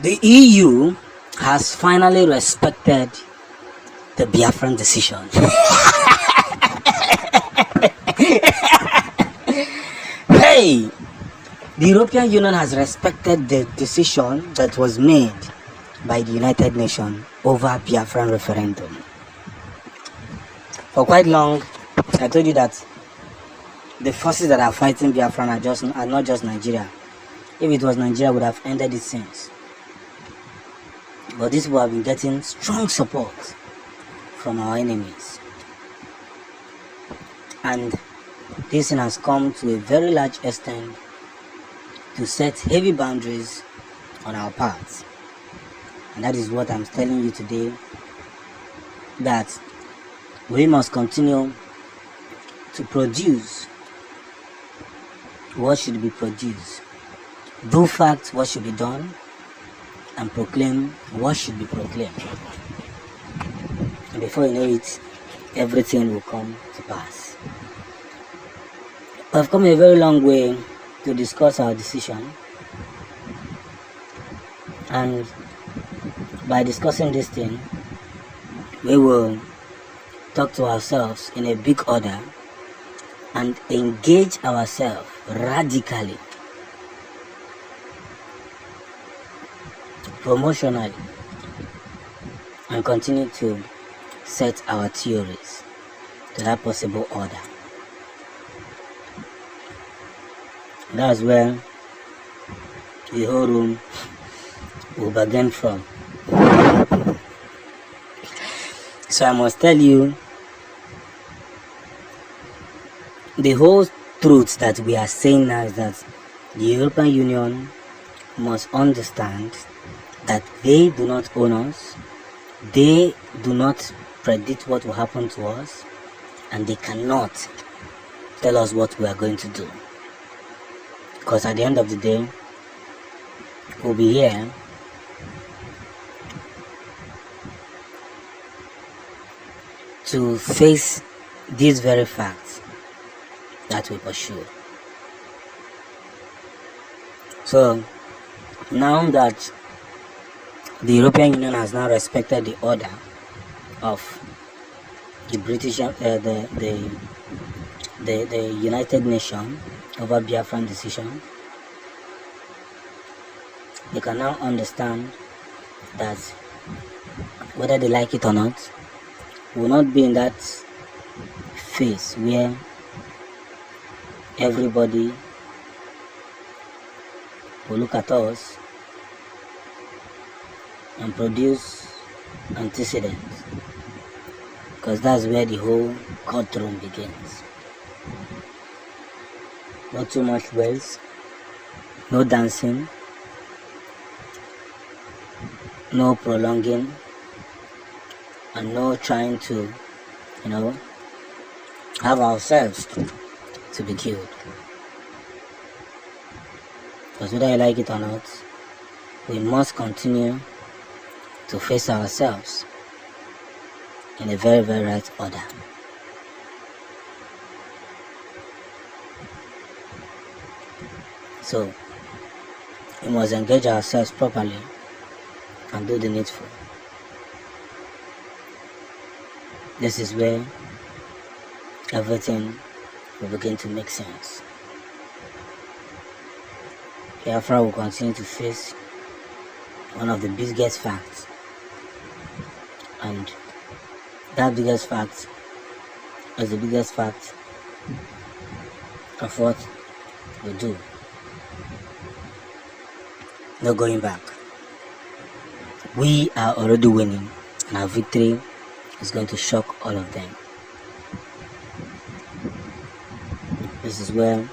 The EU has finally respected the Biafran decision. Hey! The European Union has respected the decision that was made by the United Nations over Biafran referendum. For quite long, I told you that the forces that are fighting Biafran are not just Nigeria. If it was Nigeria, would have ended it since. But these people have been getting strong support from our enemies. And this thing has come to a very large extent to set heavy boundaries on our part. And that is what I'm telling you today, that we must continue to produce what should be produced, do fact what should be done, and proclaim what should be proclaimed. And before you know it, everything will come to pass. We've come a very long way to discuss our decision, and by discussing this thing, we will talk to ourselves in a big order and engage ourselves radically, promotionally, and continue to set our theories to that possible order. That's where the whole room will begin from. So I must tell you, the whole truth that we are saying now is that the European Union must understand that they do not own us, they do not predict what will happen to us, and they cannot tell us what we are going to do. Because at the end of the day, we'll be here to face these very facts that we pursue. So now that the European Union has now respected the order of the the United Nations over Biafran decision, they can now understand that whether they like it or not, we will not be in that phase where everybody will look at us and produce antecedents, because that's where the whole courtroom begins. Not too much words, no dancing, no prolonging, and no trying to, have ourselves to be killed. Because whether I like it or not, we must continue to face ourselves in a very, very right order. So, we must engage ourselves properly and do the needful. This is where everything will begin to make sense. Biafra will continue to face one of the biggest facts, and that biggest fact is the biggest fact of what we do. No going back. We are already winning, and our victory is going to shock all of them. This is where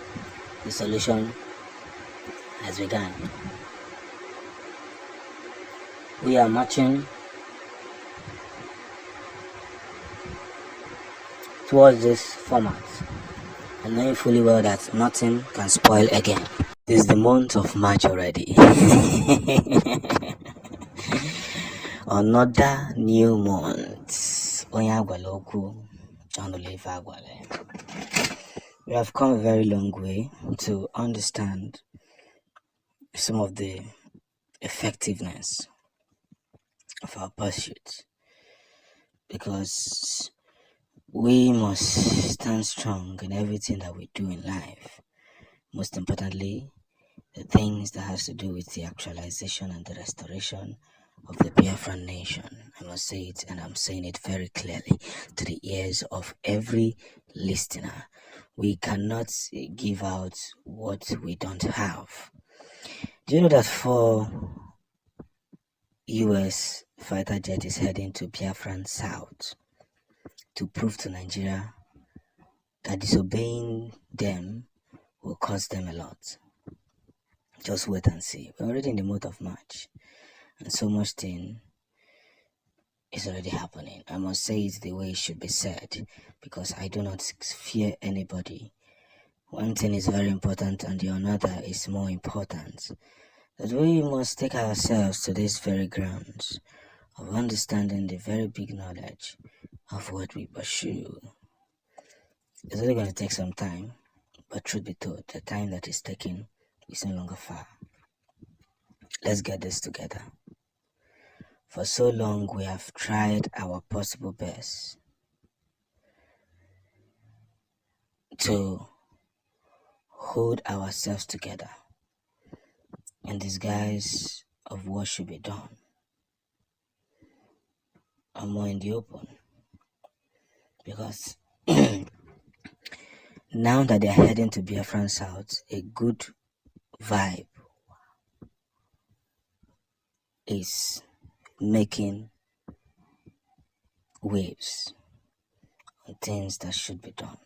the solution has begun. We are marching towards this format, and knowing fully well that nothing can spoil again. This is the month of March already. Another new month. We have come a very long way to understand some of the effectiveness of our pursuit, because we must stand strong in everything that we do in life. Most importantly, the things that has to do with the actualization and the restoration of the Biafran nation. I must say it, and I'm saying it very clearly to the ears of every listener. We cannot give out what we don't have. Do you know that 4 US fighter jet is heading to Biafran South to prove to Nigeria that disobeying them will cost them a lot? Just wait and see. We're already in the month of March, and so much thing is already happening. I must say it the way it should be said, because I do not fear anybody. One thing is very important, and the another is more important. That we must take ourselves to these very grounds of understanding the very big knowledge of what we pursue. It's only going to take some time, but truth be told, the time that is taking is no longer far. Let's get this together. For so long, we have tried our possible best to hold ourselves together in disguise of what should be done, and more in the open. Because now that they're heading to Biafran South, a good vibe is making waves on things that should be done.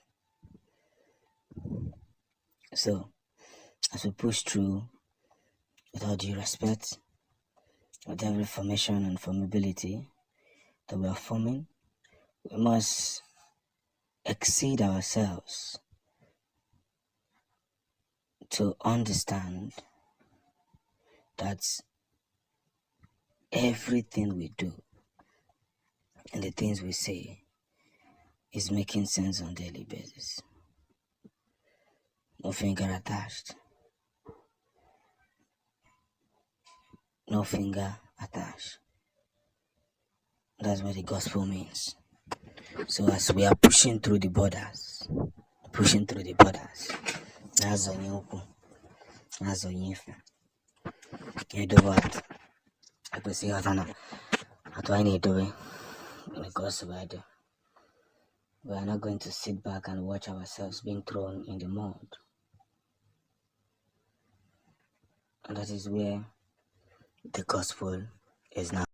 So, as we push through with all due respect, with every formation and formability that we are forming, we must exceed ourselves to understand that everything we do and the things we say is making sense on a daily basis. No finger attached. No finger attached. That's what the gospel means. So as we are pushing through the borders, that's on you. That's on you. You do what? I could see Havana. That's what I need to do. The gospel I do. We are not going to sit back and watch ourselves being thrown in the mud. And that is where the gospel is now.